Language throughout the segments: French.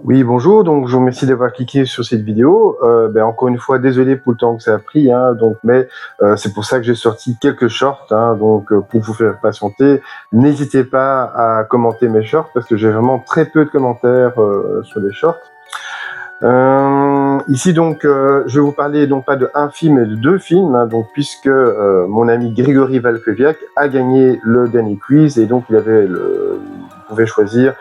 Oui, bonjour, donc je vous remercie d'avoir cliqué sur cette vidéo. Encore une fois, désolé pour le temps que ça a pris, hein, mais c'est pour ça que j'ai sorti quelques shorts, hein, pour vous faire patienter. N'hésitez pas à commenter mes shorts parce que j'ai vraiment très peu de commentaires sur les shorts. Ici donc, je vais vous parler non pas de un film mais de deux films, hein, donc puisque mon ami Grégory Valkoviak a gagné le dernier quiz et donc il pouvait choisir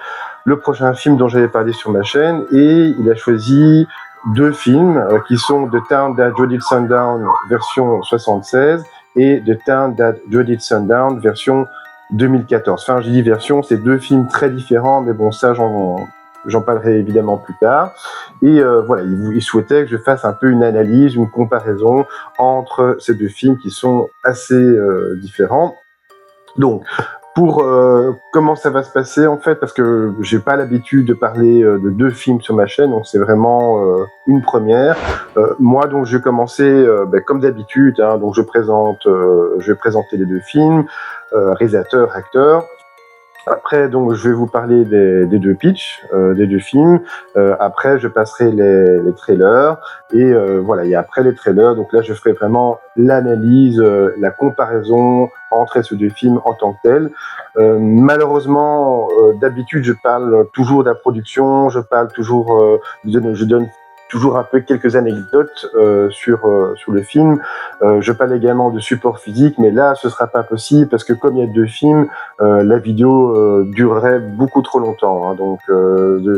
le prochain film dont j'avais parlé sur ma chaîne et il a choisi deux films qui sont The Town That Dreaded Sundown version 76 et The Town That Dreaded Sundown version 2014. Enfin, je dis version, c'est deux films très différents, mais bon, ça j'en parlerai évidemment plus tard. Et voilà, il souhaitait que je fasse un peu une analyse, une comparaison entre ces deux films qui sont assez différents. Donc, pour comment ça va se passer en fait, parce que j'ai pas l'habitude de parler de deux films sur ma chaîne, donc c'est vraiment une première. Moi, donc, je vais commencer comme d'habitude, hein, donc je vais présenter les deux films, réalisateur, acteur. Après, donc, je vais vous parler des deux pitchs, des deux films. Après, je passerai les trailers. Et voilà, et après les trailers, donc là, je ferai vraiment l'analyse, la comparaison entre ces deux films en tant que tels. Malheureusement, d'habitude, je parle toujours de la production, je donne toujours un peu quelques anecdotes sur le film. Je parle également de support physique, mais là, ce sera pas possible parce que comme il y a deux films, la vidéo durerait beaucoup trop longtemps. Hein, donc,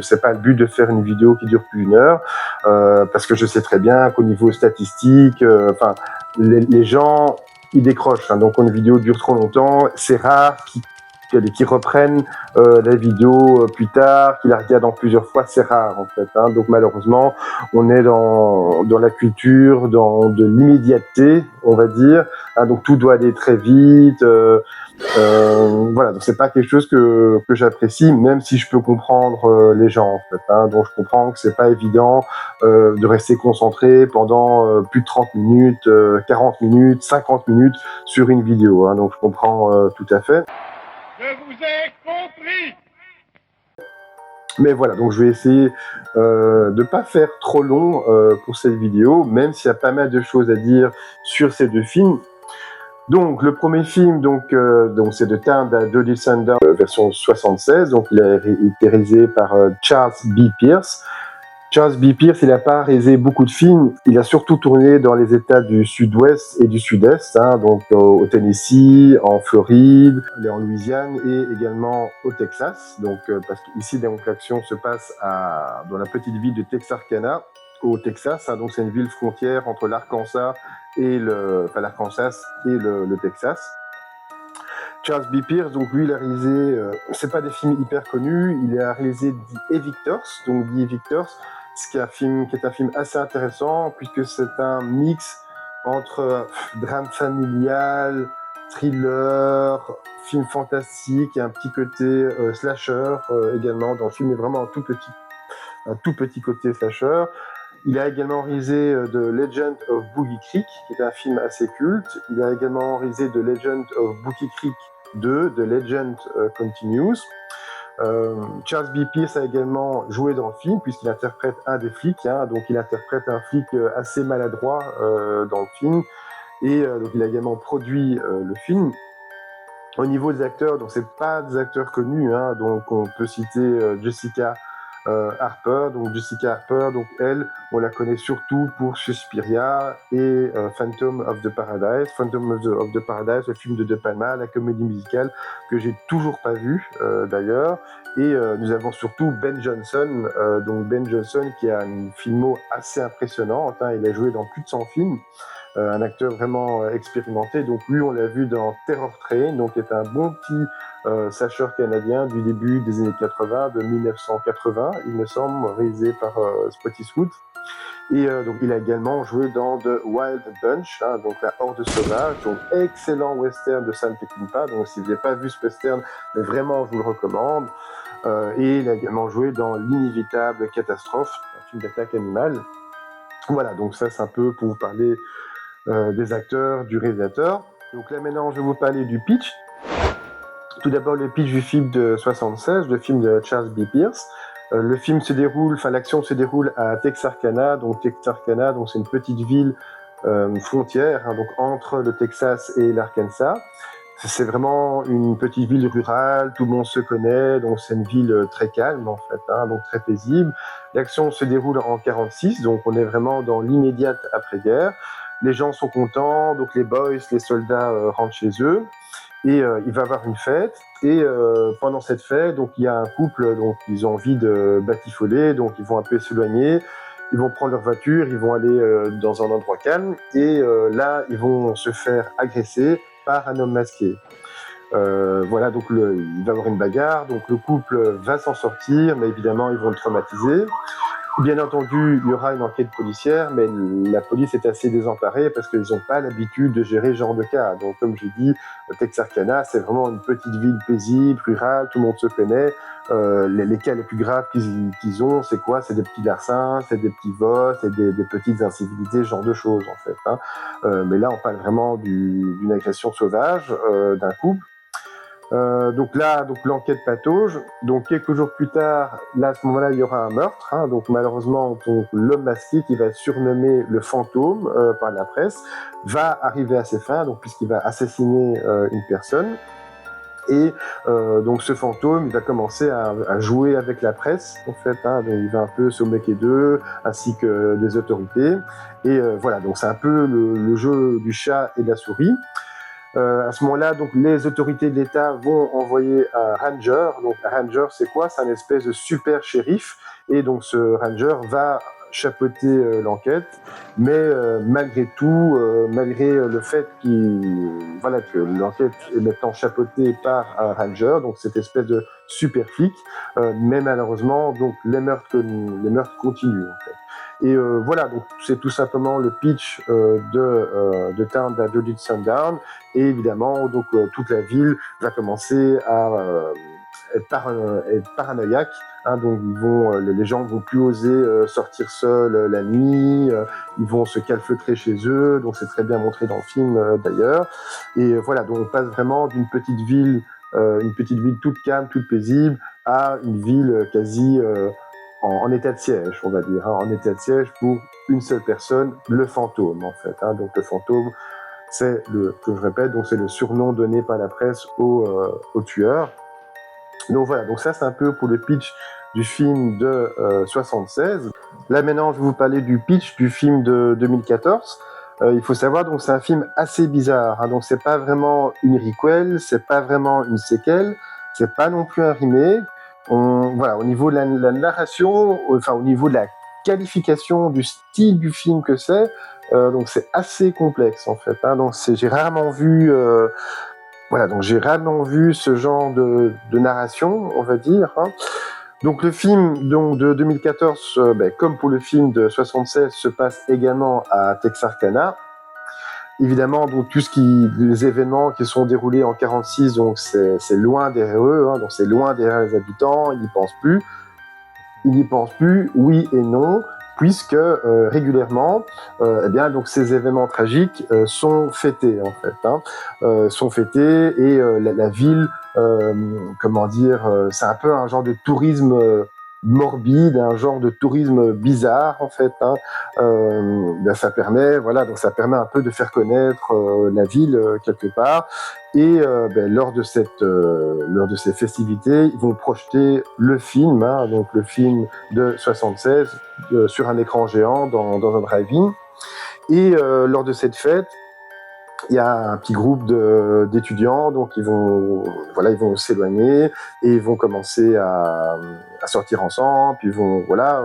c'est pas le but de faire une vidéo qui dure plus d'une heure, parce que je sais très bien qu'au niveau statistique, les gens ils décrochent. Hein, donc, quand une vidéo dure trop longtemps, c'est rare qu'ils reprennent la vidéo plus tard, qu'ils la regardent en plusieurs fois, c'est rare en fait. Hein. Donc malheureusement, on est dans la culture, dans de l'immédiateté, on va dire. Hein, donc tout doit aller très vite. Voilà, donc c'est pas quelque chose que j'apprécie, même si je peux comprendre les gens en fait. Hein, donc je comprends que c'est pas évident de rester concentré pendant plus de 30 minutes, 40 minutes, 50 minutes sur une vidéo. Hein, donc je comprends tout à fait. Je vous ai compris. Mais voilà, donc je vais essayer de pas faire trop long pour cette vidéo, même s'il y a pas mal de choses à dire sur ces deux films. Donc le premier film, c'est The Town That Dreaded Sundown, version 76. Donc il a été réalisé par Charles B. Pierce. Charles B. Pierce, il n'a pas réalisé beaucoup de films. Il a surtout tourné dans les États du Sud-Ouest et du Sud-Est, hein, donc au Tennessee, en Floride, en Louisiane et également au Texas. Donc parce qu'ici, donc l'action se passe dans la petite ville de Texarkana, au Texas. Hein, donc c'est une ville frontière entre l'Arkansas et le Texas. Charles B. Pierce, donc lui, il a réalisé, c'est pas des films hyper connus, il a réalisé The Evictors, donc The Evictors, qui est un film assez intéressant, puisque c'est un mix entre drame familial, thriller, film fantastique, et un petit côté slasher également. Dans le film, il y a vraiment un tout petit côté slasher. Il a également réalisé The Legend of Boogie Creek, qui est un film assez culte. Il a également réalisé The Legend of Boogie Creek 2, The Legend Continues. Charles B. Pierce a également joué dans le film, puisqu'il interprète un des flics. Hein, donc il interprète un flic assez maladroit dans le film. Et donc il a également produit le film. Au niveau des acteurs, donc c'est pas des acteurs connus, hein, donc on peut citer Jessica Harper. Donc Jessica Harper, donc elle, on la connaît surtout pour Suspiria et Phantom of the Paradise. Phantom of the Paradise, le film de De Palma, la comédie musicale que j'ai toujours pas vu d'ailleurs. Et nous avons surtout Ben Johnson, donc Ben Johnson qui a une filmo assez impressionnante. Hein, il a joué dans plus de 100 films. Un acteur vraiment expérimenté. Donc lui, on l'a vu dans Terror Train, donc qui est un bon petit slasher canadien du début des années 80, de 1980, il me semble, réalisé par Spottiswoode. Et donc il a également joué dans The Wild Bunch, hein, donc la Horde sauvage, donc excellent western de Sam Peckinpah. Donc si vous n'avez pas vu ce western, mais vraiment je vous le recommande. Et il a également joué dans L'inévitable catastrophe, un film d'attaque animale. Voilà, donc ça c'est un peu pour vous parler des acteurs, du réalisateur. Donc là maintenant je vais vous parler du pitch. Tout d'abord le pitch du film de 76, le film de Charles B. Pierce. Le film se déroule, enfin l'action se déroule à Texarkana. Donc Texarkana, donc c'est une petite ville frontière, hein, donc entre le Texas et l'Arkansas. C'est vraiment une petite ville rurale, tout le monde se connaît, donc c'est une ville très calme en fait, hein, donc très paisible. L'action se déroule en 46, donc on est vraiment dans l'immédiate après-guerre. Les gens sont contents, donc les boys, les soldats rentrent chez eux et il va y avoir une fête. Et pendant cette fête, donc il y a un couple, donc ils ont envie de batifoler, donc ils vont un peu s'éloigner. Ils vont prendre leur voiture, ils vont aller dans un endroit calme et là ils vont se faire agresser par un homme masqué. Voilà, donc il va y avoir une bagarre, donc le couple va s'en sortir, mais évidemment ils vont le traumatiser. Bien entendu, il y aura une enquête policière, mais la police est assez désemparée parce qu'ils n'ont pas l'habitude de gérer ce genre de cas. Donc, comme j'ai dit, Texarkana, c'est vraiment une petite ville paisible, rurale, tout le monde se connaît. Les cas les plus graves qu'ils ont, c'est quoi? C'est des petits larcins, c'est des petits vols, c'est des petites incivilités, ce genre de choses, en fait. Hein. Mais là, on parle vraiment d'une agression sauvage d'un couple. Donc là, donc l'enquête patauge. Donc quelques jours plus tard, là à ce moment-là, il y aura un meurtre. Hein, donc malheureusement, donc, l'homme masqué qui va être surnommé le fantôme par la presse va arriver à ses fins, donc puisqu'il va assassiner une personne. Et donc ce fantôme, il va commencer à jouer avec la presse, en fait. Hein, donc il va un peu se moquer d'eux, ainsi que des autorités. Et voilà, donc c'est un peu le jeu du chat et de la souris. À ce moment-là, donc les autorités de l'État vont envoyer un ranger. Donc un ranger, c'est quoi? C'est un espèce de super shérif. Et donc ce ranger va chapeauter l'enquête, mais malgré tout, malgré le fait voilà, que l'enquête est maintenant chapeautée par un ranger, donc cette espèce de super flic, mais malheureusement, donc les meurtres continuent. En fait. Et voilà, donc c'est tout simplement le pitch de Town That Dreaded Sundown. Et évidemment, donc toute la ville va commencer à être paranoïaque. Hein, donc les gens vont plus oser sortir seuls la nuit. Ils vont se calfeutrer chez eux. Donc c'est très bien montré dans le film d'ailleurs. Et voilà, donc on passe vraiment d'une petite ville toute calme, toute paisible, à une ville quasi en état de siège, on va dire, hein, en état de siège pour une seule personne, le fantôme en fait. Hein, donc le fantôme, que je répète, donc c'est le surnom donné par la presse au tueur. Donc voilà, donc ça c'est un peu pour le pitch du film de 76. Là maintenant, je vais vous parler du pitch du film de 2014. Il faut savoir, donc c'est un film assez bizarre. Hein, donc c'est pas vraiment une requel, c'est pas vraiment une séquelle, c'est pas non plus un remake. Voilà, au niveau de la narration, enfin au niveau de la qualification du style du film que c'est, donc c'est assez complexe en fait. Hein, donc j'ai rarement vu voilà, donc j'ai rarement vu ce genre de narration, on va dire. Hein. Donc le film donc, de 2014, comme pour le film de 76, se passe également à Texarkana. Évidemment, donc les événements qui sont déroulés en 46, donc c'est loin derrière eux, hein, donc c'est loin derrière les habitants, ils n'y pensent plus. Ils n'y pensent plus, oui et non, puisque régulièrement, eh bien donc ces événements tragiques sont fêtés en fait, hein, sont fêtés et la ville, comment dire, c'est un peu un genre de tourisme morbide, un genre de tourisme bizarre en fait. Hein. Ben ça permet, voilà, donc ça permet un peu de faire connaître la ville quelque part. Et lors de ces festivités, ils vont projeter le film, hein, donc le film de 76, sur un écran géant dans un drive-in. Et lors de cette fête, il y a un petit groupe d'étudiants, donc ils vont s'éloigner et ils vont commencer à sortir ensemble, puis ils vont pas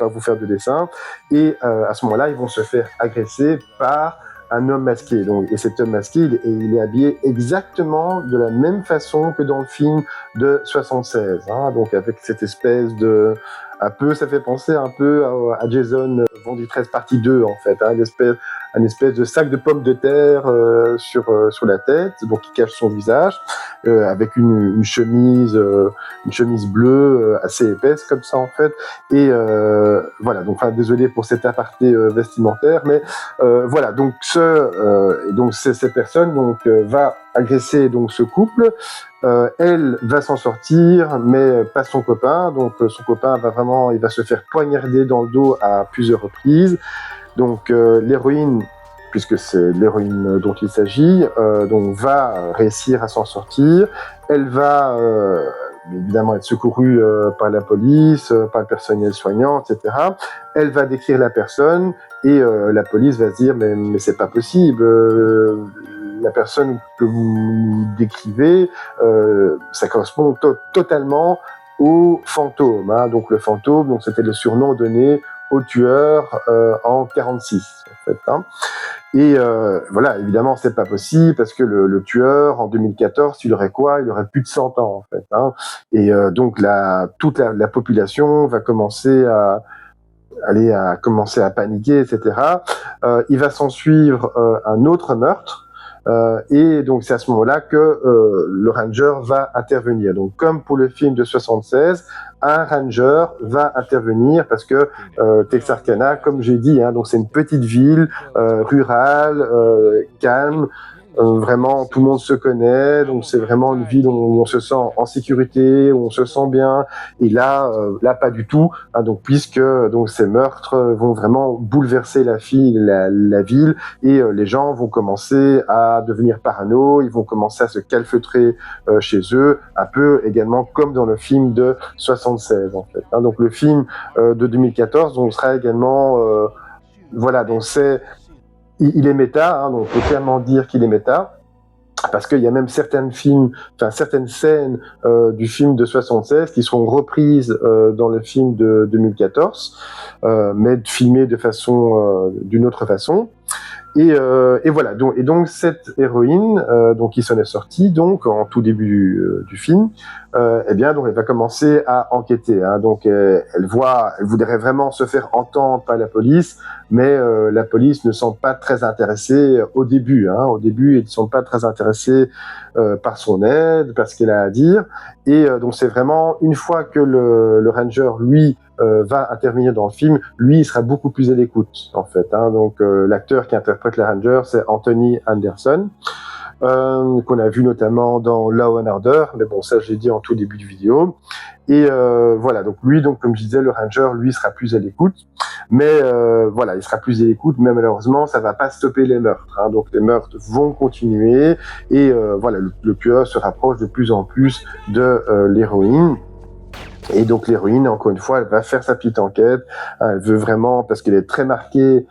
vous faire de dessin, et à ce moment-là, ils vont se faire agresser par un homme masqué. Donc, et cet homme masqué, il est habillé exactement de la même façon que dans le film de 76, hein, donc avec cette espèce ça fait penser un peu à Jason Vendredi 13 partie 2 en fait, hein, un espèce de sac de pommes de terre sur la tête, donc qui cache son visage, avec une chemise bleue assez épaisse comme ça en fait. Et voilà, donc désolé pour cet aparté vestimentaire, mais voilà, donc cette personne va agresser donc ce couple. Elle va s'en sortir, mais pas son copain. Donc son copain il va se faire poignarder dans le dos à plusieurs reprises. Donc l'héroïne, puisque c'est l'héroïne dont il s'agit, donc va réussir à s'en sortir. Elle va évidemment être secourue par la police, par le personnel soignant, etc. Elle va décrire la personne et la police va se dire mais c'est pas possible. La personne que vous décrivez, ça correspond totalement au fantôme. Hein. Donc le fantôme, donc c'était le surnom donné au tueur en 46 en fait. Hein. Et voilà, évidemment, c'est pas possible parce que le tueur en 2014, il aurait quoi? Il aurait plus de 100 ans en fait. Hein. Et donc toute la population va commencer à commencer à paniquer, etc. Il va s'en suivre un autre meurtre. Et donc c'est à ce moment-là que le ranger va intervenir. Donc comme pour le film de 76, un ranger va intervenir parce que Texarkana, comme j'ai dit, hein, donc c'est une petite ville rurale, calme. Vraiment, tout le monde se connaît, donc c'est vraiment une ville où on se sent en sécurité, où on se sent bien. Et là, pas du tout. Hein, donc puisque donc ces meurtres vont vraiment bouleverser la ville, et les gens vont commencer à devenir parano, ils vont commencer à se calfeutrer chez eux, un peu également comme dans le film de 76 en fait. Hein, donc le film de 2014 donc sera également voilà, donc il est méta, hein, donc on peut clairement dire qu'il est méta. Parce qu'il y a même certaines scènes du film de 76 qui seront reprises dans le film de 2014, mais filmées d'une autre façon. Et voilà. Donc cette héroïne, donc qui s'en est sortie, donc en tout début du film, eh bien donc elle va commencer à enquêter. Hein, donc elle voudrait vraiment se faire entendre par la police, mais la police ne semble pas très intéressée au début. Hein, au début, ils ne sont pas très intéressés par son aide, par ce qu'elle a à dire. Et donc c'est vraiment une fois que le ranger lui va intervenir dans le film, lui il sera beaucoup plus à l'écoute en fait. Hein. Donc l'acteur qui interprète le ranger, c'est Anthony Anderson, qu'on a vu notamment dans Law and Order, mais bon ça j'ai dit en tout début de vidéo. Et voilà, donc lui, donc comme je disais, le ranger, lui sera plus à l'écoute, mais voilà, il sera plus à l'écoute, mais malheureusement ça va pas stopper les meurtres. Hein. Donc les meurtres vont continuer et voilà, le tueur se rapproche de plus en plus de l'héroïne. Et donc l'héroïne, encore une fois, elle va faire sa petite enquête. Elle veut vraiment, parce qu'elle est très marquée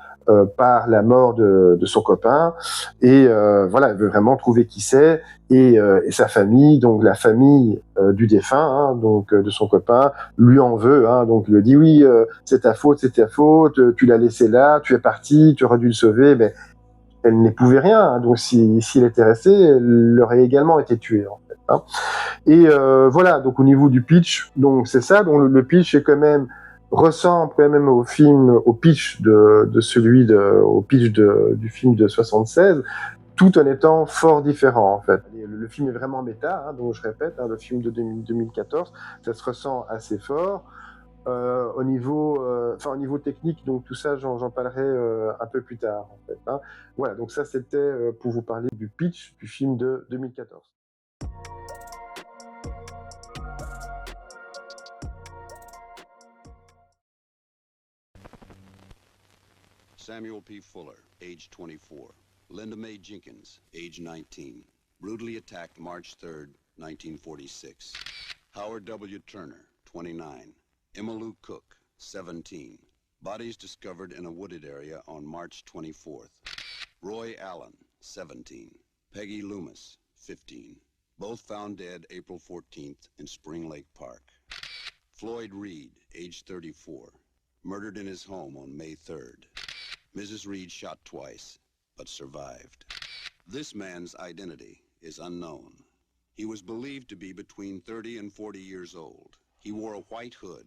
par la mort de son copain, et voilà, elle veut vraiment trouver qui c'est et sa famille, donc la famille du défunt, hein, donc de son copain, lui en veut. Hein, donc il lui dit oui, c'est ta faute, tu l'as laissé là, tu es parti, tu aurais dû le sauver, mais elle n'épouvait rien. Hein, donc s'il était resté, elle aurait également été tuée en fait. Hein. Et voilà, donc au niveau du pitch, donc c'est ça, donc le pitch est quand même ressemble quand même au pitch du film de 76, tout en étant fort différent en fait. Le film est vraiment méta, hein, donc je répète, hein, le film de 2014, ça se ressent assez fort. Au niveau technique, donc tout ça, j'en parlerai un peu plus tard en fait. Hein. Voilà, donc ça c'était pour vous parler du pitch du film de 2014. Samuel P. Fuller, age 24. Linda Mae Jenkins, age 19. Brutally attacked March 3rd, 1946. Howard W. Turner, 29. Emmylou Cook, 17. Bodies discovered in a wooded area on March 24th. Roy Allen, 17. Peggy Loomis, 15. Both found dead April 14th in Spring Lake Park. Floyd Reed, age 34. Murdered in his home on May 3rd. Mrs. Reed shot twice, but survived. This man's identity is unknown. He was believed to be between 30 and 40 years old. He wore a white hood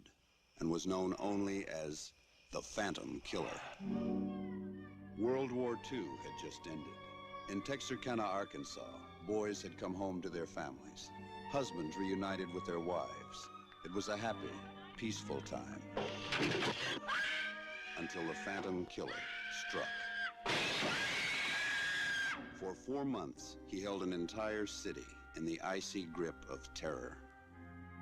and was known only as the Phantom Killer. World War II had just ended. In Texarkana, Arkansas, boys had come home to their families. Husbands reunited with their wives. It was a happy, peaceful time. Until the Phantom Killer struck. For 4 months, he held an entire city in the icy grip of terror.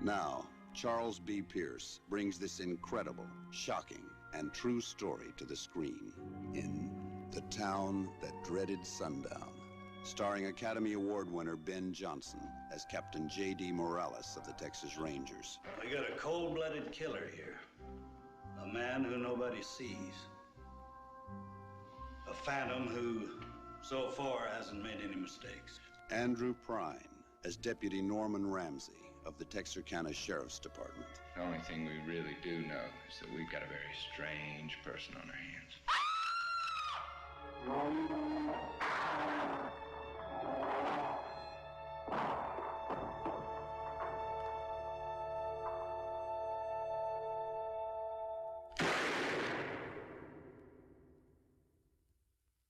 Now, Charles B. Pierce brings this incredible, shocking, and true story to the screen in The Town That Dreaded Sundown, starring Academy Award winner Ben Johnson as Captain J.D. Morales of the Texas Rangers. We got a cold-blooded killer here. A man who nobody sees. A phantom who, so far, hasn't made any mistakes. Andrew Prine as Deputy Norman Ramsey of the Texarkana Sheriff's Department. The only thing we really do know is that we've got a very strange person on our hands.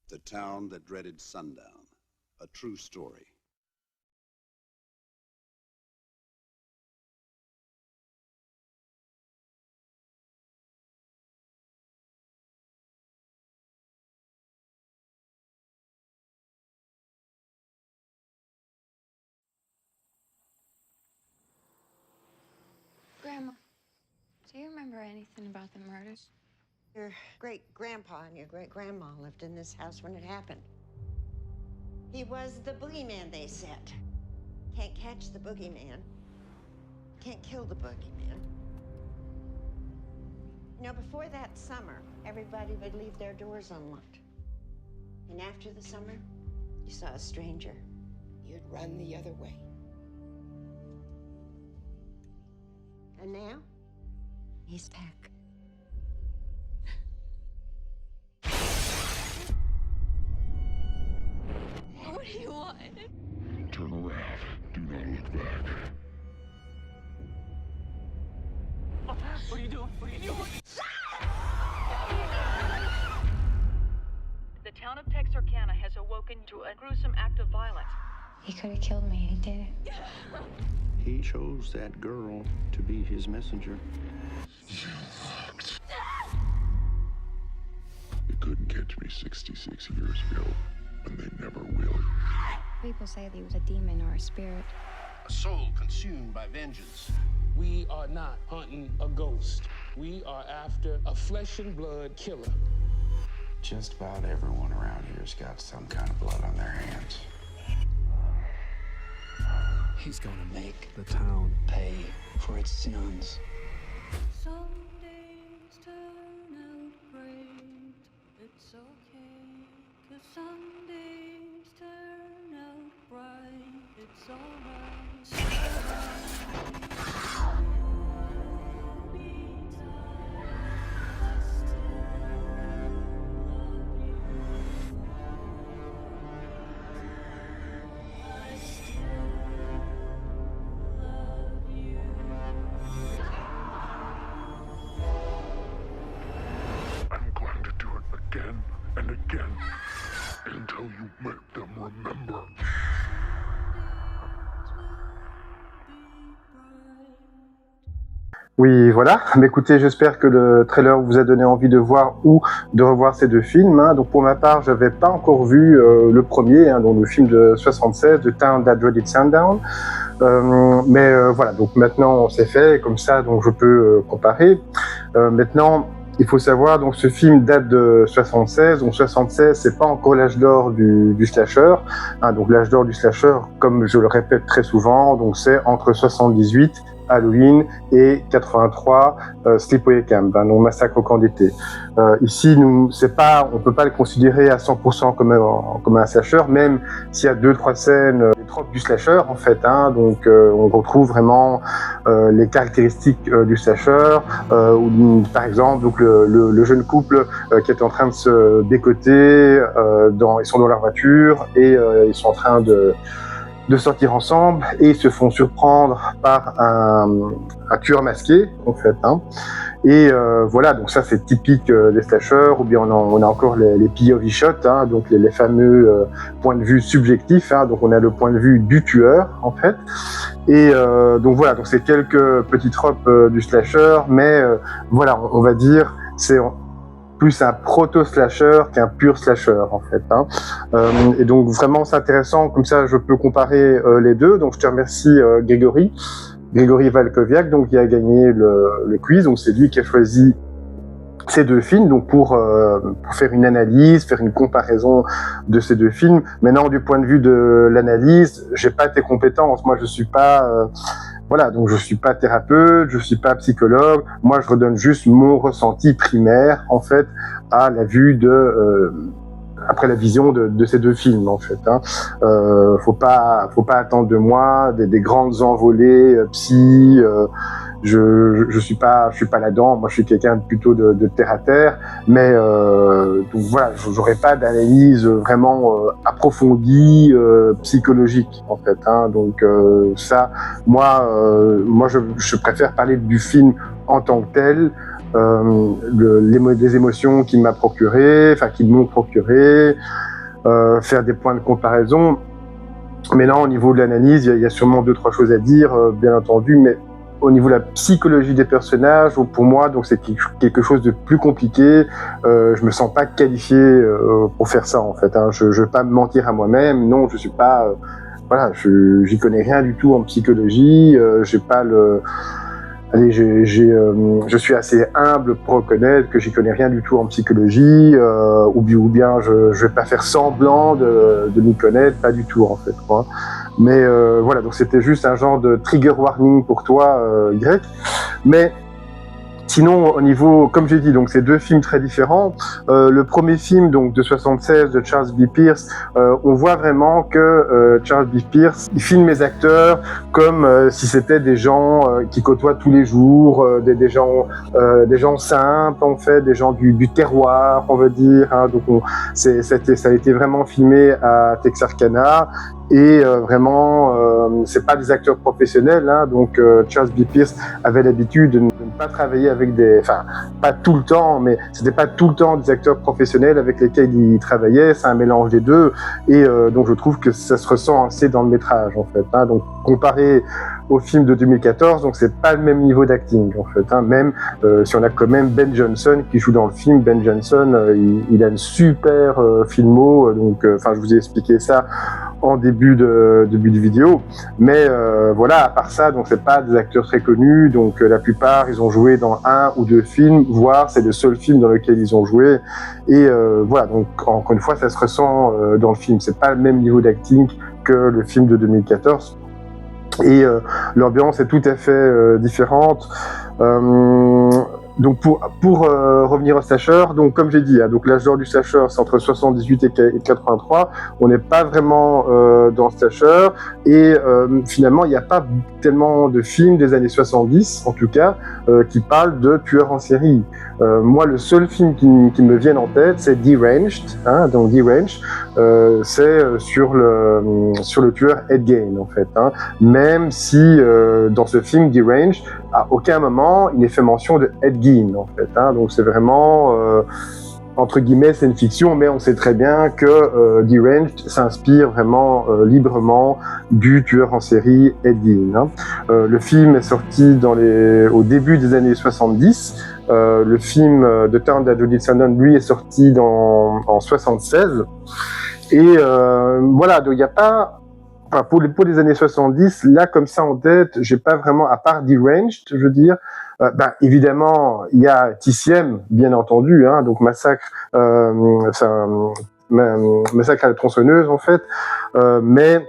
The Town That Dreaded Sundown, a true story. Grandma, do you remember anything about the murders? Your great-grandpa and your great-grandma lived in this house when it happened. He was the boogeyman, they said. Can't catch the boogeyman. Can't kill the boogeyman. You know, before that summer, everybody would leave their doors unlocked. And after the summer, you saw a stranger, you'd run the other way. And now, he's back. What do you want? Turn around. Do not look back. What are you doing? What are you doing? The town of Texarkana has awoken to a gruesome act of violence. He could have killed me, and he did it. He chose that girl to be his messenger. They couldn't catch me 66 years ago, and they never will. People say that he was a demon or a spirit. A soul consumed by vengeance. We are not hunting a ghost. We are after a flesh and blood killer. Just about everyone around here's got some kind of blood on their hands. He's gonna make the town pay for its sins. Some days turn out great, it's okay. 'Cause some days turn out bright, it's alright. I'm going to do it again and again until you make them remember. Oui, voilà. Mais écoutez, j'espère que le trailer vous a donné envie de voir ou de revoir ces deux films. Hein. Donc pour ma part, j'avais pas encore vu le premier, hein, donc le film de 76, The Town That Dreaded Sundown. Mais voilà, donc maintenant c'est fait, comme ça, donc je peux comparer. Maintenant, il faut savoir, donc ce film date de 76. Donc 76, c'est pas encore l'âge d'or du slasher. Hein, donc l'âge d'or du slasher, comme je le répète très souvent, donc c'est entre 78 Halloween et 83 Sleepaway Camp, hein, donc Massacre au camp d'été. Ici, on peut pas le considérer à 100% comme un slasher, même s'il y a 2-3 scènes, les tropes du slasher en fait. Hein, donc on retrouve vraiment les caractéristiques du slasher. Par exemple, donc le jeune couple qui est en train de se décoter, ils sont dans leur voiture et ils sont en train de de sortir ensemble et ils se font surprendre par un tueur masqué en fait. Et voilà, donc ça c'est typique des slashers, ou bien on a encore les POV shots, donc les fameux points de vue subjectifs, donc on a le point de vue du tueur en fait. Et donc voilà, donc c'est quelques petits tropes du slasher, mais voilà, on va dire c'est plus un proto-slasher qu'un pur slasher en fait. Et donc vraiment c'est intéressant, comme ça je peux comparer les deux. Donc je te remercie Grégory Valkoviak, donc qui a gagné le quiz. Donc c'est lui qui a choisi ces deux films, donc pour faire une analyse, faire une comparaison de ces deux films. Maintenant, du point de vue de l'analyse, j'ai pas tes compétences. Moi, je suis pas voilà, donc je suis pas thérapeute, je suis pas psychologue. Moi, je redonne juste mon ressenti primaire en fait à la vue après la vision de ces deux films en fait. Faut pas attendre de moi des grandes envolées psy. Je suis pas là-dedans. Moi, je suis quelqu'un plutôt de terre à terre. Mais donc voilà, j'aurais pas d'analyse vraiment approfondie psychologique en fait. Donc ça, moi, je préfère parler du film en tant que tel. Des émotions qu'il m'a procuré, enfin qu'ils m'ont procuré, faire des points de comparaison. Mais là, au niveau de l'analyse, il y a sûrement 2-3 choses à dire, bien entendu, mais au niveau de la psychologie des personnages, pour moi, donc c'est quelque chose de plus compliqué. Je me sens pas qualifié pour faire ça en fait. Je veux pas me mentir à moi-même. Non, je suis pas. Voilà, j'y connais rien du tout en psychologie. J'ai pas le. Allez, je suis assez humble pour reconnaître que j'y connais rien du tout en psychologie, ou bien je vais pas faire semblant de m'y connaître, pas du tout en fait, quoi. Mais voilà, donc c'était juste un genre de trigger warning pour toi, Greg. Mais sinon, au niveau, comme j'ai dit, donc c'est deux films très différents. Le premier film, donc de 76, de Charles B. Pierce, on voit vraiment que Charles B. Pierce, il filme les acteurs comme si c'était des gens qui côtoient tous les jours, des gens simples en fait, des gens du terroir, on va dire. Donc ça a été vraiment filmé à Texarkana. Et vraiment, c'est pas des acteurs professionnels, donc Charles B. Pierce avait l'habitude de ne pas travailler avec enfin, pas tout le temps, mais c'était pas tout le temps des acteurs professionnels avec lesquels il travaillait, c'est un mélange des deux, et donc je trouve que ça se ressent assez dans le métrage, en fait. Donc comparé au film de 2014, donc c'est pas le même niveau d'acting, en fait. Même si on a quand même Ben Johnson qui joue dans le film. Ben Johnson, il a une super filmo, donc enfin je vous ai expliqué ça en début de vidéo, mais voilà, à part ça, donc c'est pas des acteurs très connus, donc la plupart ils ont joué dans 1 ou 2 films, voire c'est le seul film dans lequel ils ont joué, et voilà, donc encore une fois ça se ressent dans le film, c'est pas le même niveau d'acting que le film de 2014, et l'ambiance est tout à fait différente. Donc pour revenir au slasher, donc comme j'ai dit, donc l'âge d'or du slasher c'est entre 78 et 83. On n'est pas vraiment dans le slasher, et finalement il n'y a pas tellement de films des années 70 en tout cas qui parlent de tueurs en série. Moi le seul film qui me vient en tête c'est Deranged, donc Deranged, c'est sur le tueur Ed Gein en fait, même si dans ce film Deranged à aucun moment il n'est fait mention de Ed Gein en fait, donc c'est vraiment entre guillemets c'est une fiction, mais on sait très bien que Deranged s'inspire vraiment librement du tueur en série Ed Gein. Le film est sorti au début des années 70. Le film de Turn That Judith Sandon, lui, est sorti en 76. Et voilà, donc il n'y a pas... Enfin, pour les années 70, là, comme ça en tête, j'ai pas vraiment, à part Deranged, je veux dire, évidemment, il y a TCM, bien entendu, donc Massacre à la tronçonneuse, en fait, mais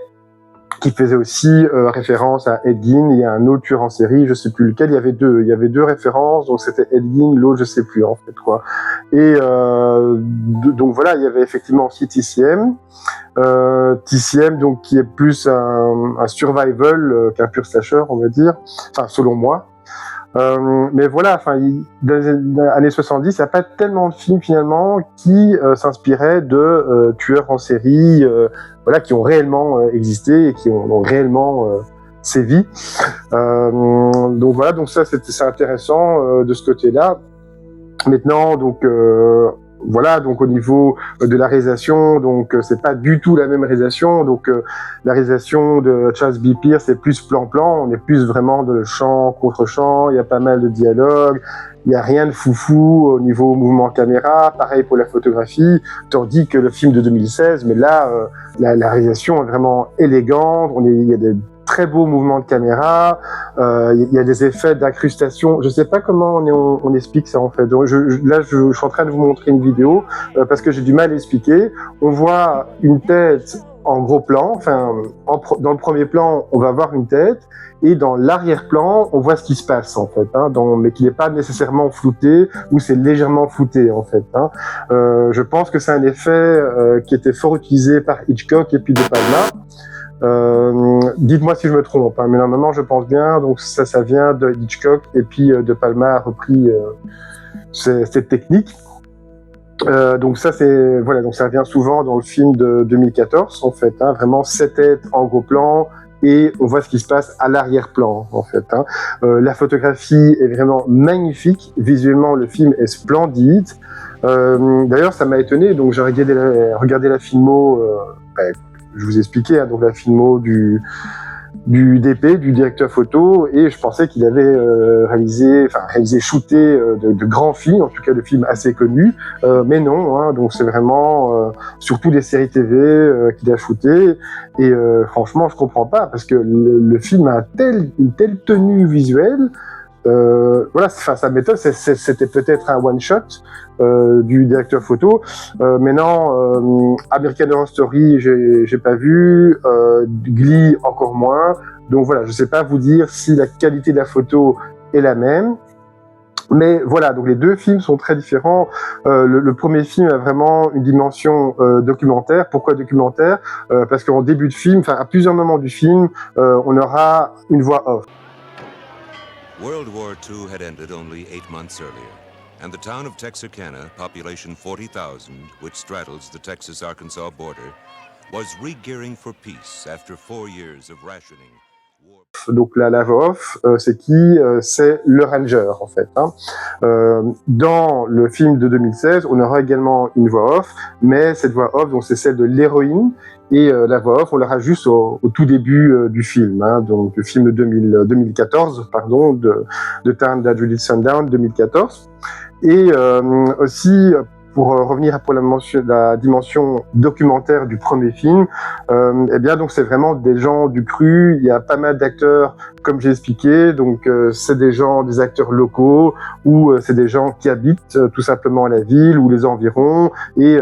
qui faisait aussi référence à Ed Gein. Il y a un autre tueur en série, je sais plus lequel, il y avait deux références, donc c'était Ed Gein, l'autre je sais plus en fait quoi. Et donc voilà, il y avait effectivement aussi TCM, donc qui est plus un survival qu'un pur slasher, on va dire, enfin selon moi. Mais voilà, enfin, dans les années 70, il n'y a pas tellement de films finalement qui s'inspiraient de tueurs en série, voilà, qui ont réellement existé et qui ont réellement sévi. Donc voilà, donc ça c'est intéressant de ce côté-là. Maintenant, donc voilà, donc au niveau de la réalisation, donc c'est pas du tout la même réalisation. Donc la réalisation de Charles B. Pierce c'est plus plan-plan, on est plus vraiment de chant contre chant. Il y a pas mal de dialogues, il y a rien de foufou au niveau mouvement caméra. Pareil pour la photographie, tandis que le film de 2016, mais là la réalisation est vraiment élégante. Il y a des très beaux mouvements de caméra, il y a des effets d'incrustation. Je sais pas comment on explique ça en fait. Donc, là, je suis en train de vous montrer une vidéo parce que j'ai du mal à expliquer. On voit une tête en gros plan. Enfin, dans le premier plan, on va voir une tête et dans l'arrière-plan, on voit ce qui se passe en fait, hein, mais qui n'est pas nécessairement flouté ou c'est légèrement flouté en fait. Hein. Je pense que c'est un effet qui était fort utilisé par Hitchcock et puis De Palma. Dites-moi si je me trompe, hein, mais normalement je pense bien. Donc ça vient de Hitchcock et puis De Palma a repris cette technique. Donc ça c'est voilà, donc ça revient souvent dans le film de 2014 en fait. Hein, vraiment cette tête en gros plan et on voit ce qui se passe à l'arrière-plan en fait. Hein. La photographie est vraiment magnifique. Visuellement le film est splendide. D'ailleurs ça m'a étonné. Donc j'ai regardé la filmo. Je vous expliquais, hein, donc la filmo du DP, du directeur photo, et je pensais qu'il avait shooté de grands films, en tout cas de films assez connus, mais non, hein, donc c'est vraiment surtout des séries TV qu'il a shooté, et franchement je comprends pas, parce que le film a une telle tenue visuelle. Voilà, sa méthode, c'était peut-être un one-shot du directeur photo. Mais non, American Horror Story, j'ai pas vu. Glee, encore moins. Donc voilà, je sais pas vous dire si la qualité de la photo est la même. Mais voilà, donc les deux films sont très différents. Le premier film a vraiment une dimension documentaire. Pourquoi documentaire ? Parce qu'en début de film, enfin à plusieurs moments du film, on aura une voix off. World War II had ended only 8 months earlier, and the town of Texarkana, population 40,000, which straddles the Texas-Arkansas border, was re-gearing for peace after 4 years of rationing. Donc la voix off, c'est qui ? C'est le ranger en fait. Hein. Dans le film de 2016, on aura également une voix off, mais cette voix off, donc c'est celle de l'héroïne. Et la voix off, on l'aura juste au tout début du film, hein, donc le film de 2014, pardon, de Time That Really Sundown 2014. Et aussi, pour revenir pour la dimension documentaire du premier film, eh bien donc c'est vraiment des gens du cru. Il y a pas mal d'acteurs, comme j'ai expliqué. Donc c'est des acteurs locaux ou c'est des gens qui habitent tout simplement à la ville ou les environs. Et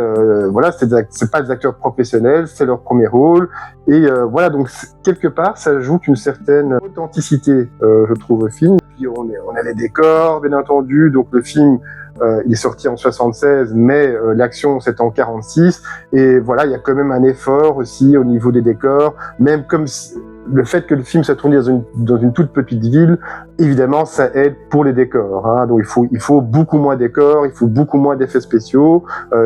voilà, c'est pas des acteurs professionnels, c'est leur premier rôle. Et voilà, donc quelque part, ça ajoute une certaine authenticité, je trouve, au film. Puis on a les décors, bien entendu. Donc le film. Il est sorti en 76, mais l'action c'est en 46. Et voilà, il y a quand même un effort aussi au niveau des décors, même comme le fait que le film soit tourné dans une toute petite ville, évidemment, ça aide pour les décors. Hein. Donc il faut beaucoup moins de décors, il faut beaucoup moins d'effets spéciaux,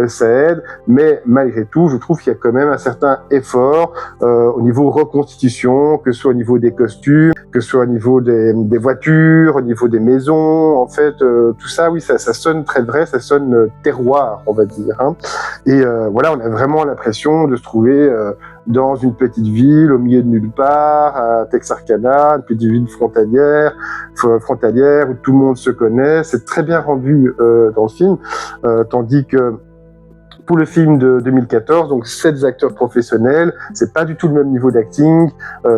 ça aide. Mais malgré tout, je trouve qu'il y a quand même un certain effort au niveau reconstitution, que ce soit au niveau des costumes, que ce soit au niveau des voitures, au niveau des maisons. En fait, tout ça, oui, ça sonne très vrai, ça sonne terroir, on va dire. Hein. Et voilà, on a vraiment l'impression de se trouver dans une petite ville au milieu de nulle part, à Texarkana, une petite ville frontalière où tout le monde se connaît. C'est très bien rendu dans le film, tandis que pour le film de 2014, donc 7 acteurs professionnels, c'est pas du tout le même niveau d'acting,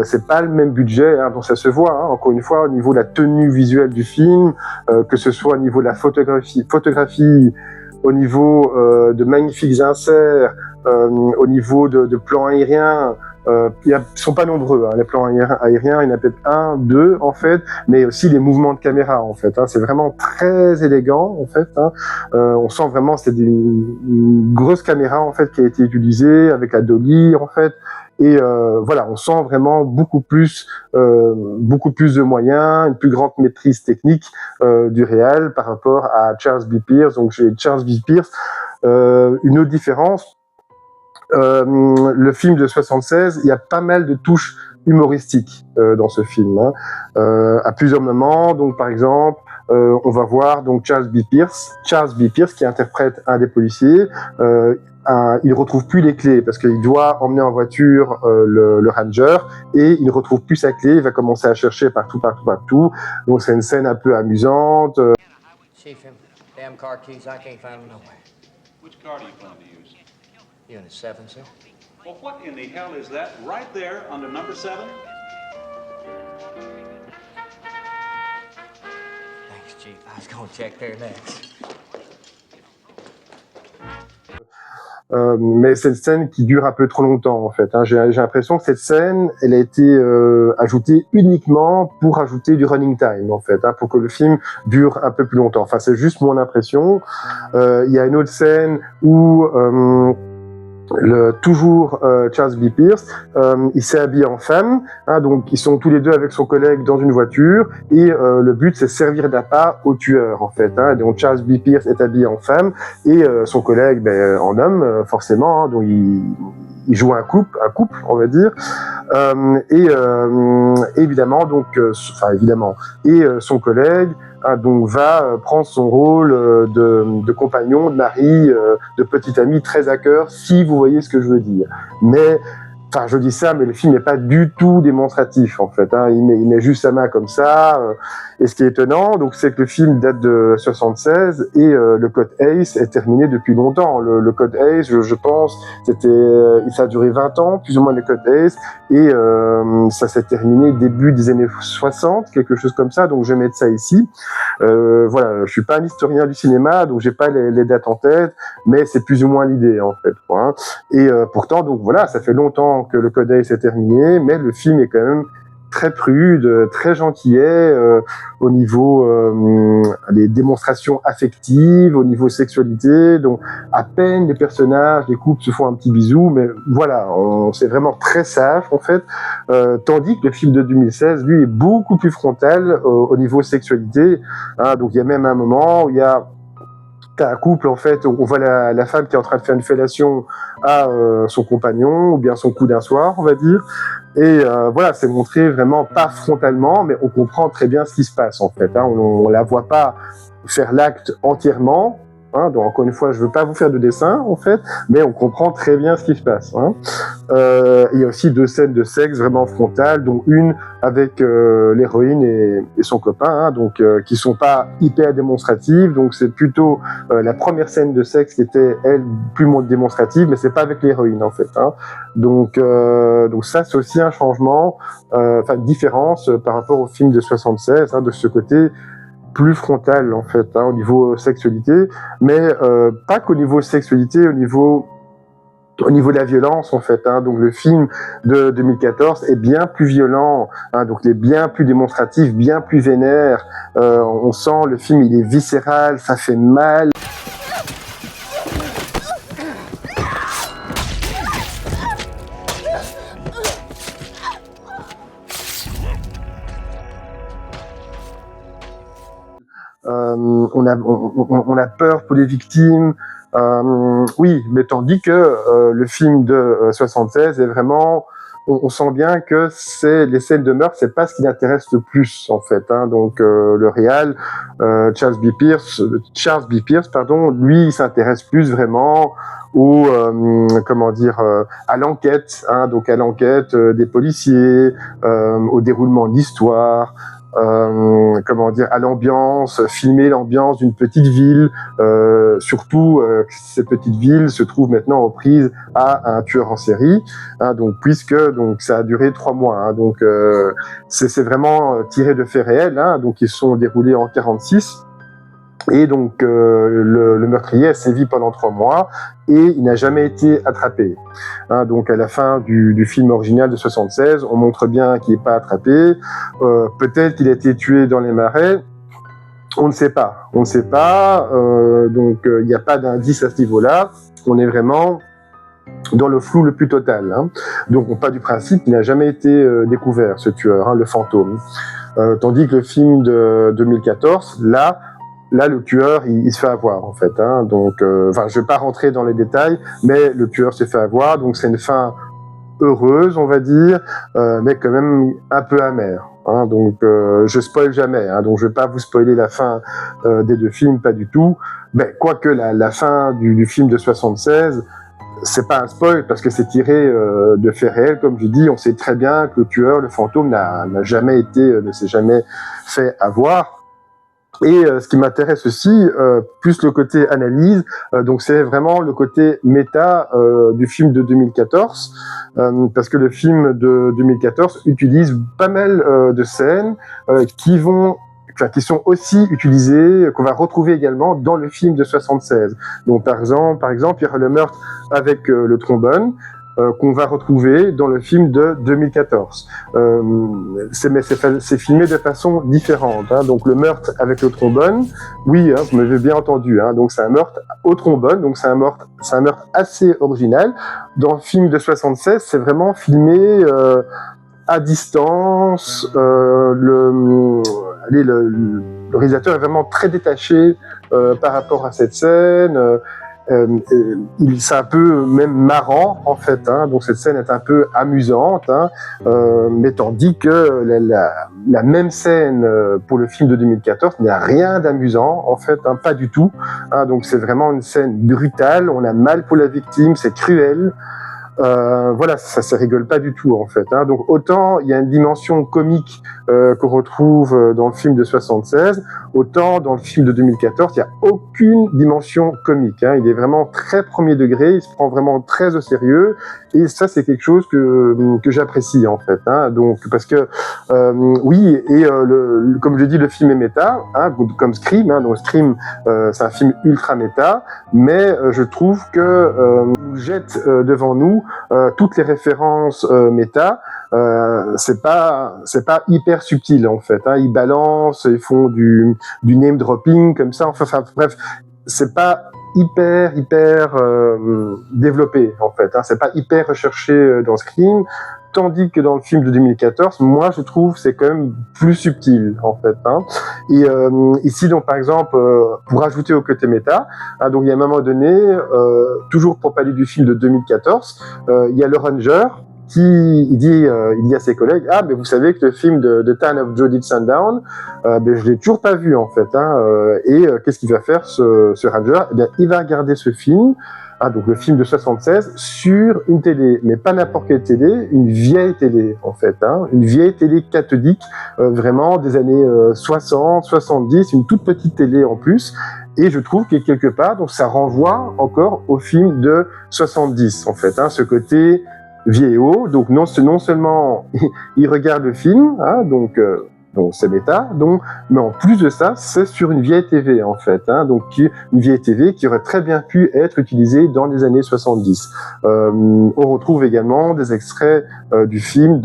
c'est pas le même budget, hein, donc ça se voit, hein, encore une fois, au niveau de la tenue visuelle du film, que ce soit au niveau de la photographie, au niveau de magnifiques inserts, au niveau de plans aériens. Ils sont pas nombreux, hein, les plans aériens, il y en a peut-être 1, 2 en fait, mais aussi les mouvements de caméra en fait. Hein, c'est vraiment très élégant en fait. Hein. On sent vraiment c'est une grosse caméra en fait qui a été utilisée avec la dolly en fait. Et voilà, on sent vraiment beaucoup plus de moyens, une plus grande maîtrise technique du réal par rapport à Charles B. Pierce. Donc chez Charles B. Pierce, une autre différence, le film de 76, il y a pas mal de touches humoristiques dans ce film, hein. À plusieurs moments. Donc par exemple, on va voir donc Charles B. Pierce qui interprète un des policiers. Il retrouve plus les clés parce qu'il doit emmener en voiture le ranger et il ne retrouve plus sa clé. Il va commencer à chercher partout. Donc c'est une scène un peu amusante. Chief, him damn car keys, I can't find them nowhere. Which car do you plan to use? Unit 7, sir. Well, what in the hell is that right there under number 7? Thanks, Chief. I was gonna check there next. Mais c'est une scène qui dure un peu trop longtemps en fait, hein. J'ai l'impression que cette scène, elle a été ajoutée uniquement pour ajouter du running time en fait, hein, pour que le film dure un peu plus longtemps. Enfin, c'est juste mon impression. Il y a une autre scène où toujours Charles B. Pierce, il s'est habillé en femme, hein, donc ils sont tous les deux avec son collègue dans une voiture et le but c'est servir d'appât au tueur en fait, hein. Donc Charles B. Pierce est habillé en femme et son collègue en homme forcément, hein, donc il joue un couple on va dire, et évidemment donc son collègue donc va prendre son rôle de compagnon, de mari, de petit ami très à cœur, si vous voyez ce que je veux dire. Mais enfin, je dis ça, mais le film n'est pas du tout démonstratif en fait, hein. Il met juste sa main comme ça. Et ce qui est étonnant, donc, c'est que le film date de 76 et le code ACE est terminé depuis longtemps. Le code ACE, je pense, ça a duré 20 ans, plus ou moins le code ACE, et ça s'est terminé début des années 60, quelque chose comme ça. Donc, je vais mettre ça ici. Voilà, je suis pas un historien du cinéma, donc j'ai pas les dates en tête, mais c'est plus ou moins l'idée en fait, quoi, hein. Et pourtant, donc voilà, ça fait longtemps que le code ACE est terminé, mais le film est quand même très prude, très gentillet au niveau des démonstrations affectives, au niveau sexualité. Donc à peine les personnages, les couples se font un petit bisou, mais voilà, c'est vraiment très sage en fait. Tandis que le film de 2016, lui, est beaucoup plus frontal au niveau sexualité, hein. Donc il y a même un moment où il y a un couple en fait, on voit la femme qui est en train de faire une fellation à son compagnon ou bien son coup d'un soir, on va dire. Et voilà, c'est montré vraiment pas frontalement, mais on comprend très bien ce qui se passe en fait, hein. On la voit pas faire l'acte entièrement, hein. Donc encore une fois, je veux pas vous faire de dessin en fait, mais on comprend très bien ce qui se passe, hein. Il y a aussi 2 scènes de sexe vraiment frontales, dont une avec l'héroïne et son copain, hein, donc qui sont pas hyper démonstratives. Donc c'est plutôt la première scène de sexe qui était elle plus démonstrative, mais c'est pas avec l'héroïne en fait, hein. Donc ça c'est aussi un changement, enfin une différence par rapport au film de 76, hein, de ce côté plus frontal en fait, hein, au niveau sexualité, mais pas qu'au niveau sexualité, au niveau de la violence en fait, hein. Donc le film de 2014 est bien plus violent, hein, donc il est bien plus démonstratif, bien plus vénère. On sent le film, il est viscéral, ça fait mal. On a peur pour les victimes. Oui, mais tandis que le film de 76 est vraiment, on sent bien que c'est les scènes de meurtre, c'est pas ce qui l'intéresse le plus en fait, hein. Donc le réal, Charles B. Pierce, lui, il s'intéresse plus vraiment au à l'enquête, hein, donc à l'enquête des policiers, au déroulement de l'histoire. À l'ambiance, filmer l'ambiance d'une petite ville, surtout cette petite ville se trouve maintenant aux prises à un tueur en série, hein, donc puisque ça a duré 3 mois, hein, donc c'est vraiment tiré de faits réels, hein, donc ils sont déroulés en 46. Et donc le meurtrier a sévi pendant 3 mois et il n'a jamais été attrapé, hein. Donc à la fin du film original de 76, on montre bien qu'il n'est pas attrapé. Peut-être qu'il a été tué dans les marais. On ne sait pas. Donc il n'y a pas d'indice à ce niveau-là. On est vraiment dans le flou le plus total. Hein. Donc on part du principe qu'il n'a jamais été découvert, ce tueur, hein, le fantôme. Tandis que le film de 2014, là le tueur il se fait avoir en fait. Hein. Donc, je vais pas rentrer dans les détails, mais le tueur se fait avoir. Donc c'est une fin heureuse, on va dire, mais quand même un peu amère. Hein. Donc je spoil jamais. Hein. Donc je vais pas vous spoiler la fin des deux films, pas du tout. Mais quoique la fin du film de 76. C'est pas un spoil parce que c'est tiré de faits réels, comme je dis. On sait très bien que le tueur, le fantôme, ne s'est jamais fait avoir. Et ce qui m'intéresse aussi, plus le côté analyse, donc c'est vraiment le côté méta du film de 2014, parce que le film de 2014 utilise pas mal de scènes qui sont aussi utilisées, qu'on va retrouver également dans le film de 76. Donc par exemple, il y aura le meurtre avec le trombone, qu'on va retrouver dans le film de 2014. Mais c'est filmé de façon différente. Hein. Donc le meurtre avec le trombone, oui, hein, vous m'avez bien entendu. Hein. Donc c'est un meurtre au trombone, donc c'est un meurtre assez original. Dans le film de 76, c'est vraiment filmé à distance. Le réalisateur est vraiment très détaché par rapport à cette scène. C'est un peu même marrant en fait, hein, donc cette scène est un peu amusante, hein, mais tandis que la même scène pour le film de 2014 n'a rien d'amusant en fait, hein, pas du tout, hein, donc c'est vraiment une scène brutale, on a mal pour la victime, c'est cruel. Voilà, ça rigole pas du tout en fait. Hein. Donc autant il y a une dimension comique qu'on retrouve dans le film de 76, autant dans le film de 2014 il y a aucune dimension comique. Hein. Il est vraiment très premier degré, il se prend vraiment très au sérieux, et ça c'est quelque chose que j'apprécie en fait. Hein. Donc parce que oui, et comme je dis, le film est méta, hein, comme Scream. Hein. Donc Scream, c'est un film ultra méta, mais je trouve que nous jette devant nous toutes les références méta. C'est pas hyper subtil en fait. Hein. Ils balancent, ils font du name dropping comme ça. Enfin bref, c'est pas hyper développé en fait. Hein. C'est pas hyper recherché dans Scream. Tandis que dans le film de 2014, moi je trouve c'est quand même plus subtil en fait. Hein. Et ici donc par exemple, pour ajouter au côté méta, hein, donc il y a un moment donné, toujours pour parler du film de 2014, il y a le ranger il dit à ses collègues, mais vous savez que le film de The Town of Judith Sundown, je l'ai toujours pas vu en fait. Hein, et qu'est-ce qu'il va faire ce ranger? Eh bien, il va regarder ce film. Ah, donc le film de 76 sur une télé, mais pas n'importe quelle télé, une vieille télé en fait, hein, une vieille télé cathodique, vraiment des années 60, 70, une toute petite télé en plus, et je trouve que quelque part, donc ça renvoie encore au film de 70 en fait, hein, ce côté vieillot, donc non seulement il regarde le film, hein, donc c'est méta, mais en plus de ça, c'est sur une vieille TV en fait, hein, donc une vieille TV qui aurait très bien pu être utilisée dans les années 70. On retrouve également des extraits du film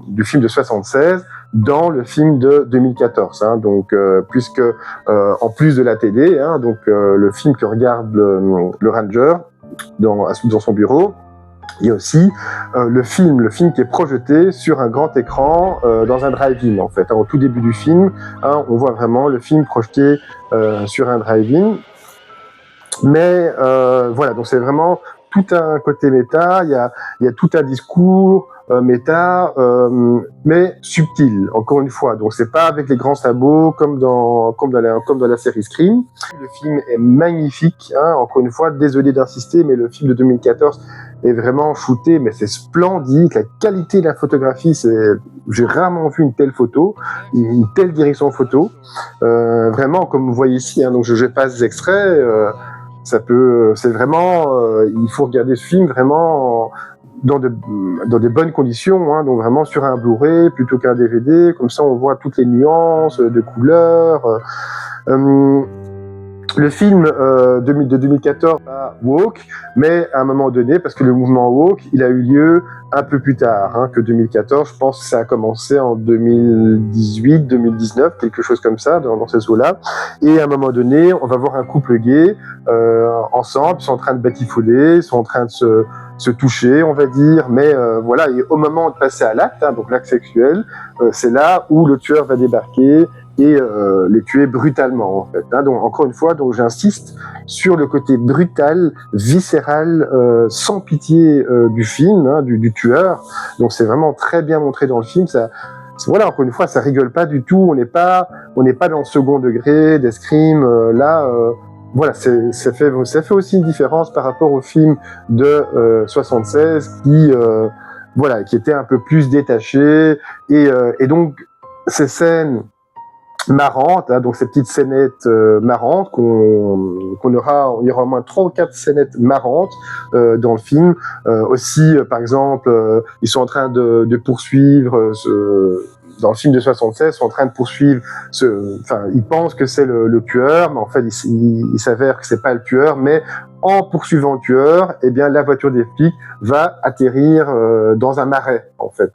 du film de 76 dans le film de 2014, hein, donc puisque en plus de la télé, hein, donc le film que regarde le ranger dans son bureau. Il y a aussi le film qui est projeté sur un grand écran dans un drive-in en fait. Au tout début du film, hein, on voit vraiment le film projeté sur un drive-in. Mais voilà, donc c'est vraiment tout un côté méta. Il y a tout un discours méta, mais subtil. Encore une fois, donc c'est pas avec les grands sabots comme dans la série Scream. Le film est magnifique. Hein, encore une fois, désolé d'insister, mais le film de 2014 est vraiment shooté, mais c'est splendide. La qualité de la photographie, j'ai rarement vu une telle photo, une telle direction photo. Vraiment, comme vous voyez ici, hein, donc je passe des extraits. C'est vraiment, il faut regarder ce film vraiment dans des bonnes conditions, hein, donc vraiment sur un Blu-ray plutôt qu'un DVD. Comme ça, on voit toutes les nuances de couleurs. le film de 2014 a woke, mais à un moment donné, parce que le mouvement woke, il a eu lieu un peu plus tard que 2014. Je pense que ça a commencé en 2018, 2019, quelque chose comme ça, dans ces eaux-là. Et à un moment donné, on va voir un couple gay ensemble, ils sont en train de batifoler, ils sont en train de se toucher, on va dire, mais voilà, et au moment de passer à l'acte, donc l'acte sexuel, c'est là où le tueur va débarquer et les tuer brutalement, en fait. Donc encore une fois, donc j'insiste sur le côté brutal, viscéral, sans pitié du film, du tueur. Donc c'est vraiment très bien montré dans le film. Ça, voilà, encore une fois, ça rigole pas du tout. On n'est pas dans le second degré d'escrime. Voilà, ça fait aussi une différence par rapport au film de 76 qui était un peu plus détaché et donc ces scènes marrantes, donc ces petites scénettes marrantes il y aura au moins 3 ou 4 scénettes marrantes dans le film. Aussi, par exemple, ils sont en train de poursuivre dans le film de 76, ils sont en train de poursuivre ils pensent que c'est le tueur, mais en fait, il s'avère que c'est pas le tueur, mais en poursuivant le tueur, eh bien, la voiture des flics va atterrir dans un marais, en fait.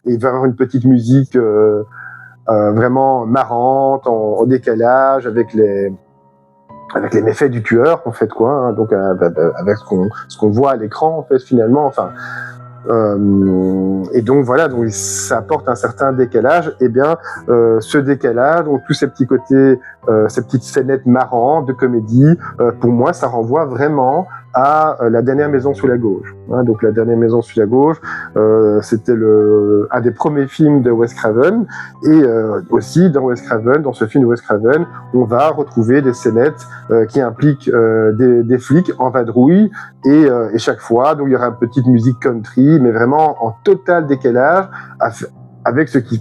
Et il va y avoir une petite musique vraiment marrante, en décalage, avec les méfaits du tueur, en fait, quoi. Donc avec ce qu'on voit à l'écran, en fait, finalement. Enfin, et donc voilà, donc ça apporte un certain décalage. Et bien, ce décalage, donc tous ces petits côtés, ces petites scénettes marrantes de comédie, pour moi, ça renvoie vraiment à La dernière maison sous la gauche. Donc La dernière maison sous la gauche, c'était un des premiers films de Wes Craven, et aussi dans ce film de Wes Craven, on va retrouver des scénettes qui impliquent des flics en vadrouille, et chaque fois, donc il y aura une petite musique country, mais vraiment en total décalage avec ce qui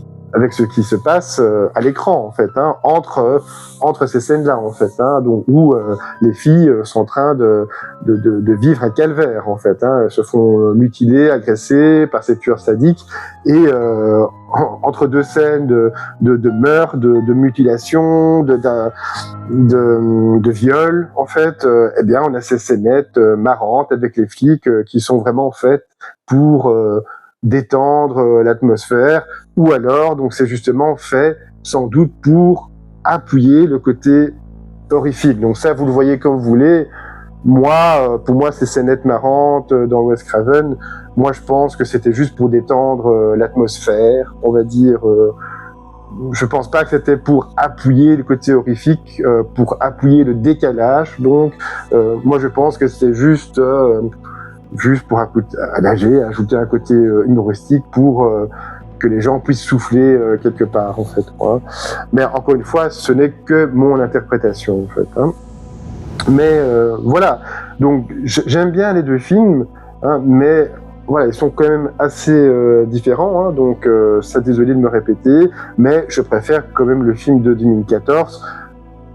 se passe à l'écran, en fait, entre ces scènes-là, en fait, donc où les filles sont en train de vivre un calvaire, en fait, elles se font mutiler, agresser par ces tueurs sadiques, et entre deux scènes de meurtre, de mutilation, de viol, en fait, eh bien, on a ces scénettes marrantes avec les flics qui sont vraiment faites pour détendre l'atmosphère, ou alors donc c'est justement fait sans doute pour appuyer le côté horrifique. Donc ça, vous le voyez comme vous voulez. Pour moi, ces scénettes marrantes dans Wes Craven, moi je pense que c'était juste pour détendre l'atmosphère, on va dire. Je pense pas que c'était pour appuyer le côté horrifique, pour appuyer le décalage. Donc moi je pense que c'était juste pour ajouter un côté humoristique pour que les gens puissent souffler quelque part, en fait. Mais encore une fois, ce n'est que mon interprétation, en fait. Mais voilà, donc j'aime bien les deux films, mais voilà, ils sont quand même assez différents, donc ça, désolé de me répéter, mais je préfère quand même le film de 2014.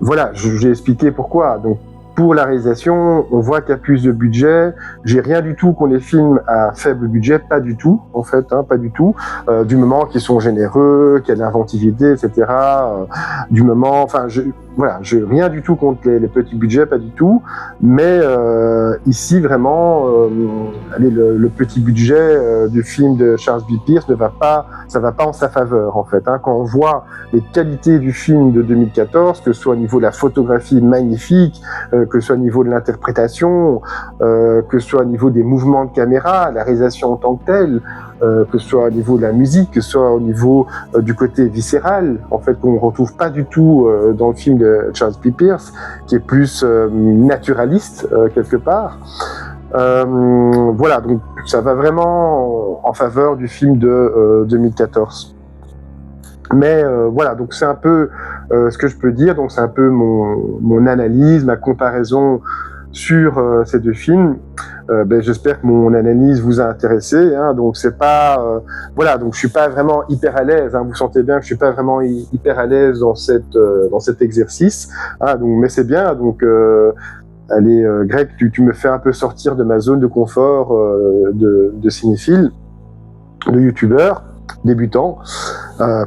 Voilà, j'ai expliqué pourquoi. Donc, pour la réalisation, on voit qu'il y a plus de budget. J'ai rien du tout contre les films à faible budget, pas du tout, en fait, pas du tout. Du moment qu'ils sont généreux, qu'il y a de l'inventivité, etc. Du moment, enfin, j'ai rien du tout contre les petits budgets, pas du tout. Mais ici, vraiment, le petit budget du film de Charles B. Pierce ça va pas en sa faveur, en fait. Quand on voit les qualités du film de 2014, que ce soit au niveau de la photographie magnifique, que ce soit au niveau de l'interprétation, que ce soit au niveau des mouvements de caméra, la réalisation en tant que telle, que ce soit au niveau de la musique, que ce soit au niveau du côté viscéral, en fait, qu'on ne retrouve pas du tout dans le film de Charles B. Pierce, qui est plus naturaliste, quelque part. Voilà, donc ça va vraiment en faveur du film de 2014. Mais voilà, donc c'est un peu ce que je peux dire, donc c'est un peu mon analyse, ma comparaison sur ces deux films. j'espère que mon analyse vous a intéressé, hein, donc c'est pas voilà, donc je suis pas vraiment hyper à l'aise, hein, vous sentez bien que je suis pas vraiment hyper à l'aise dans cet exercice, hein, donc mais c'est bien, donc allez, Greg, tu me fais un peu sortir de ma zone de confort de cinéphile, de youtubeur débutant,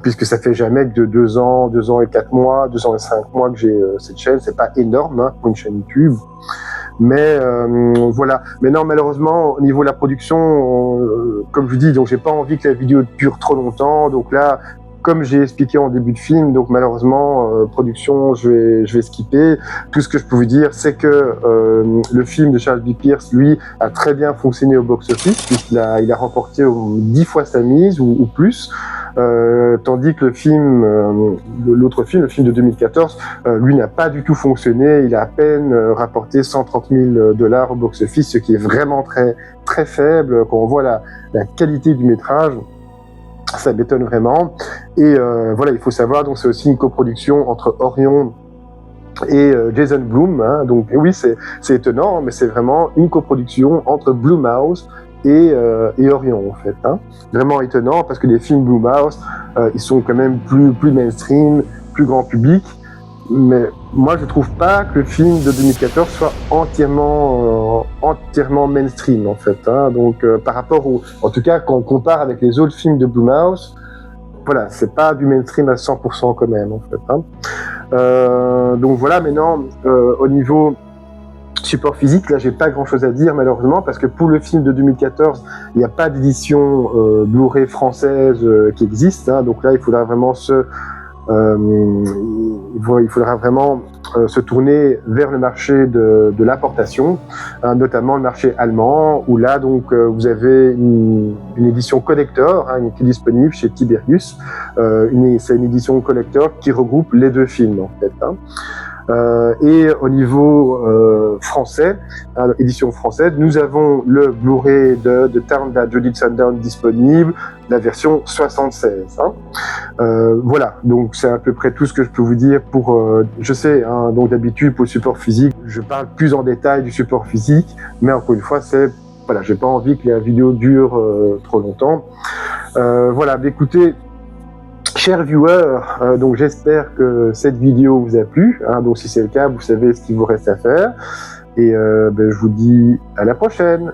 puisque ça fait jamais que de 2 ans et 4 mois, 2 ans et 5 mois que j'ai cette chaîne. C'est pas énorme, hein, pour une chaîne YouTube, mais voilà. Mais non, malheureusement, au niveau de la production, comme je vous dis, donc j'ai pas envie que la vidéo dure trop longtemps, donc là, comme j'ai expliqué en début de film, donc malheureusement, production, je vais skipper. Tout ce que je peux vous dire, c'est que le film de Charles B. Pierce, lui, a très bien fonctionné au box-office, puisqu'il a remporté 10 fois sa mise, ou plus, tandis que le film, l'autre film, le film de 2014, lui n'a pas du tout fonctionné. Il a à peine rapporté $130,000 au box-office, ce qui est vraiment très, très faible. Quand on voit la qualité du métrage, ça m'étonne vraiment. Et voilà, il faut savoir, donc c'est aussi une coproduction entre Orion et Jason Blum, hein, donc oui, c'est étonnant, mais c'est vraiment une coproduction entre Blumhouse et Orion, en fait, hein. Vraiment étonnant, parce que les films Blumhouse, ils sont quand même plus mainstream, plus grand public, mais moi je trouve pas que le film de 2014 soit entièrement mainstream, en fait, hein. Donc par rapport en tout cas quand on compare avec les autres films de Blumhouse, voilà, c'est pas du mainstream à 100% quand même, en fait, hein. Donc voilà, maintenant au niveau support physique, là j'ai pas grand chose à dire malheureusement, parce que pour le film de 2014 il n'y a pas d'édition Blu-ray française qui existe, hein. Donc là il faudra vraiment se tourner vers le marché de l'importation, hein, notamment le marché allemand, où là donc vous avez une édition collector, hein, qui est disponible chez Tiberius. C'est une édition collector qui regroupe les 2 films, en fait, hein. Et au niveau français, édition française, nous avons le Blu-ray de Turn That Judith Sundown disponible, la version 76. Hein. Voilà, donc c'est à peu près tout ce que je peux vous dire pour. Je sais, hein, donc d'habitude pour le support physique, je parle plus en détail du support physique, mais encore une fois, voilà, j'ai pas envie que la vidéo dure trop longtemps. Voilà, écoutez. Chers viewers, donc j'espère que cette vidéo vous a plu, hein, donc si c'est le cas, vous savez ce qu'il vous reste à faire, et je vous dis à la prochaine.